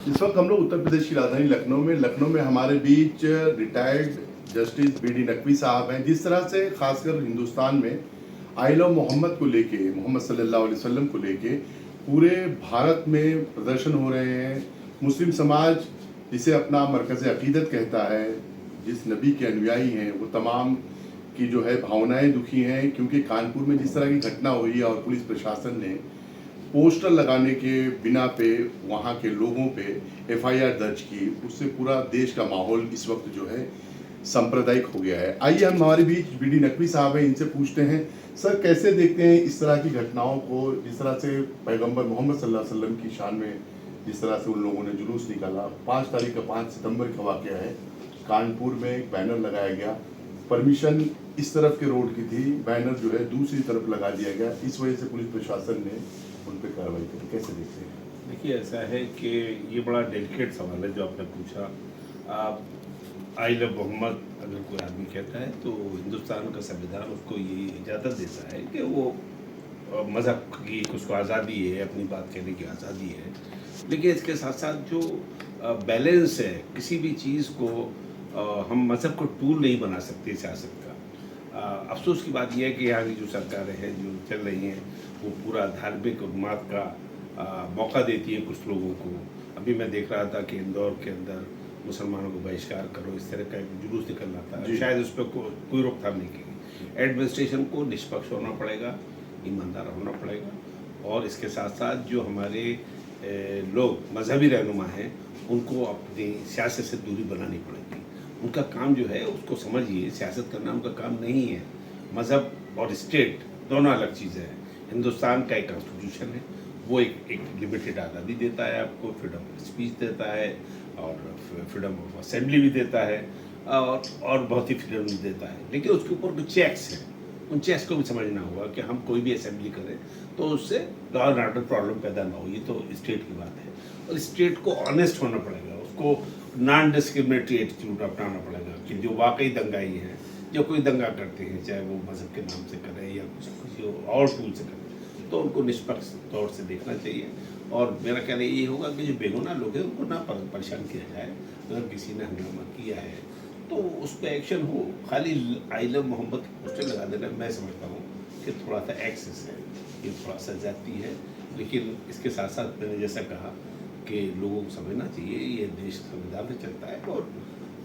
इस वक्त हम लोग उत्तर प्रदेश की राजधानी लखनऊ में हमारे बीच retired justice B D Naqvi साहब हैं। जिस तरह से खासकर हिंदुस्तान में आइल ऑफ मोहम्मद को लेके, मोहम्मद सल्लल्लाहु अलैहि वसल्लम को लेके पूरे भारत में प्रदर्शन हो रहे हैं। मुस्लिम समाज जिसे अपना मरकज़ अकीदत कहता है, जिस नबी के अनुयायी हैं, वो तमाम की जो है भावनाएं दुखी हैं, क्योंकि कानपुर में जिस तरह की घटना हुई और पुलिस प्रशासन ने पोस्टर लगाने के बिना पे वहाँ के लोगों पे एफआईआर दर्ज की, उससे पूरा देश का माहौल इस वक्त जो है सांप्रदायिक हो गया है। आइए हम हमारे बीच बी डी नकवी साहब हैं, इनसे पूछते हैं सर कैसे देखते हैं इस तरह की घटनाओं को, जिस तरह से पैगंबर मोहम्मद सल्लल्लाहु अलैहि वसल्लम की शान में जिस तरह से उन लोगों ने जुलूस निकाला। 5 सितंबर का वाक़या है, कानपुर में एक बैनर लगाया गया, परमिशन इस तरफ के रोड की थी, बैनर जो है दूसरी तरफ लगा दिया गया, इस वजह से पुलिस प्रशासन ने उन पर कार्रवाई करी। कैसे देखते हैं? देखिए, ऐसा है कि ये बड़ा डेलिकेट सवाल है जो आपने पूछा। आई लव मोहम्मद अगर कोई आदमी कहता है तो हिंदुस्तान का संविधान उसको ये इजाज़त देता है कि वो मज़हब की उसको आज़ादी है, अपनी बात कहने की आज़ादी है। लेकिन इसके साथ साथ जो बैलेंस है, किसी भी चीज़ को हम मज़हब को टूल नहीं बना सकते सियासत का। अफसोस की बात यह है कि यहाँ की जो सरकारें हैं जो चल रही हैं वो पूरा धार्मिक उन्माद का मौका देती है कुछ लोगों को। अभी मैं देख रहा था कि इंदौर के अंदर मुसलमानों को बहिष्कार करो, इस तरह का एक जुलूस निकल रहा था। शायद उस पर कोई रोकथाम नहीं की। एडमिनिस्ट्रेशन को निष्पक्ष होना पड़ेगा, ईमानदार होना पड़ेगा, और इसके साथ साथ जो हमारे लोग मजहबी रहनुमा हैं उनको अपनी सियासत से दूरी बनानी पड़ेगी। उनका काम जो है उसको समझिए, सियासत करना उनका काम नहीं है। मज़हब और स्टेट दोनों अलग चीज़ें हैं। हिंदुस्तान का एक कॉन्स्टिट्यूशन है, वो एक लिमिटेड आज़ादी देता है आपको, फ्रीडम ऑफ स्पीच देता है और फ्रीडम ऑफ असेंबली भी देता है, और बहुत ही फ्रीडम देता है। लेकिन उसके ऊपर कुछ चेक्स हैं, उन चेक्स को भी समझना होगा कि हम कोई भी असेंबली करें तो उससे लॉ एंड ऑर्डर प्रॉब्लम पैदा ना हो। ये तो स्टेट की बात है, और स्टेट को ऑनेस्ट होना पड़ेगा, उसको नॉन डिस्क्रिमिनेटरी एटीट्यूड अपनाना पड़ेगा कि जो वाकई दंगाई हैं, जो कोई दंगा करते हैं, चाहे वो मज़हब के नाम से करें या किसी और टूल से करें, तो उनको निष्पक्ष तौर से देखना चाहिए। और मेरा कहना ये होगा कि जो बेगुनाह लोग हैं उनको ना परेशान किया जाए। अगर किसी ने हंगामा किया है तो उस पर एक्शन हो। खाली आई लव मोहम्मद की पोस्टर लगा देना मैं समझता हूँ कि थोड़ा सा एक्सेस है, ये थोड़ा सा जाती है। लेकिन इसके साथ साथ मैंने जैसा कहा कि लोगों को समझना चाहिए ये देश संविधान से चलता है, और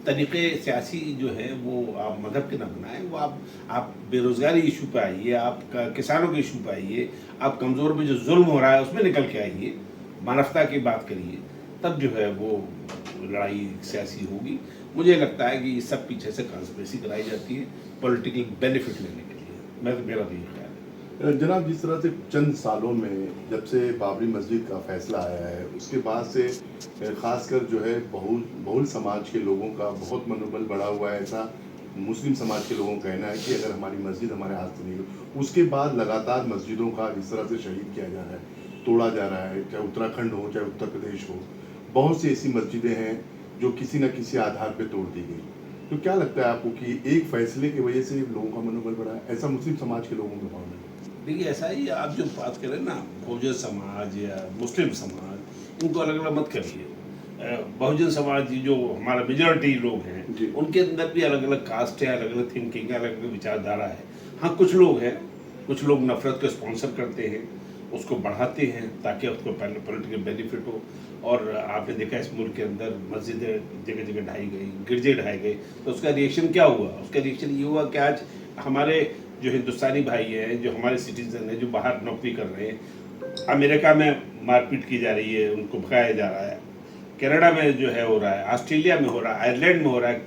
तरीक़े सियासी जो है वो आप मज़हब के ना बनाएं। वो आप बेरोज़गारी इशू पे आइए, आप किसानों के इशू पे आइए, आप कमज़ोर पे जो जुल्म हो रहा है उसमें निकल के आइए, मानवता की बात करिए, तब जो है वो लड़ाई सियासी होगी। मुझे लगता है कि ये सब पीछे से कॉन्स्पिरेसी कराई जाती है पॉलिटिकल बेनिफिट लेने के लिए। मेरा भी ये ख्याल है। जनाब, जिस तरह से चंद सालों में जब से बाबरी मस्जिद का फैसला आया है, उसके बाद से खासकर जो है बहुल समाज के लोगों का बहुत मनोबल बढ़ा हुआ है। ऐसा मुस्लिम समाज के लोगों का कहना है कि अगर हमारी मस्जिद हमारे हाथ से नहीं हो। उसके बाद लगातार मस्जिदों का जिस तरह से शहीद किया जा रहा है, तोड़ा जा रहा है, चाहे उत्तराखंड हो चाहे उत्तर प्रदेश हो, बहुत सी ऐसी मस्जिदें हैं जो किसी न किसी आधार पर तोड़ दी गई। तो क्या लगता है आपको कि एक फैसले की वजह से लोगों का मनोबल बढ़ा है? ऐसा मुस्लिम समाज के लोगों का मानना है। देखिए, ऐसा ही आप जो बात करें ना, बहुजन समाज या मुस्लिम समाज, इनको अलग अलग मत करिए। बहुजन समाज जो हमारा मेजॉरिटी लोग हैं उनके अंदर भी अलग अलग कास्ट है, अलग अलग थिंकिंग है, अलग अलग विचारधारा है। हाँ, कुछ लोग हैं, कुछ लोग नफरत को स्पॉन्सर करते हैं, उसको बढ़ाते हैं ताकि उसको पहले पॉलिटिकल बेनिफिट हो। और आपने देखा इस मुल्क के अंदर मस्जिदें जगह जगह ढाई गई, गिरजे ढाए गए, तो उसका रिएक्शन क्या हुआ? उसका रिएक्शन ये हुआ कि आज हमारे जो हिंदुस्तानी भाई हैं, जो हमारे सिटीजन हैं, जो बाहर नौकरी कर रहे हैं, अमेरिका में मारपीट की जा रही है, उनको भगाया जा रहा है, कनाडा में जो है हो रहा है, ऑस्ट्रेलिया में हो रहा है, आयरलैंड में हो रहा है,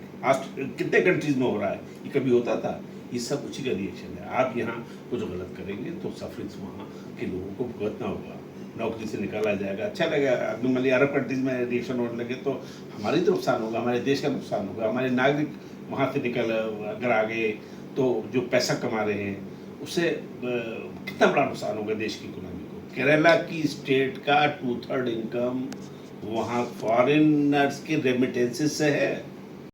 कितने कंट्रीज़ में हो रहा है, ये कभी होता था? ये सब उसी का रिएक्शन है। आप यहाँ कुछ गलत करेंगे तो सफरिंग्स वहाँ के लोगों को भुगतना होगा, नौकरी से निकाला जाएगा। अच्छा लगेगा, नॉर्मली अरब कंट्रीज़ में रिएक्शन होने लगे तो हमारी तो नुकसान होगा, हमारे देश का नुकसान होगा, हमारे नागरिक वहाँ से निकल अगर आ गए तो जो पैसा कमा रहे हैं उससे कितना बड़ा नुकसान होगा देश की इकोनॉमी को। केरला की स्टेट का 2/3 इनकम वहाँ फॉरेनर्स के रेमिटेंसेस से है।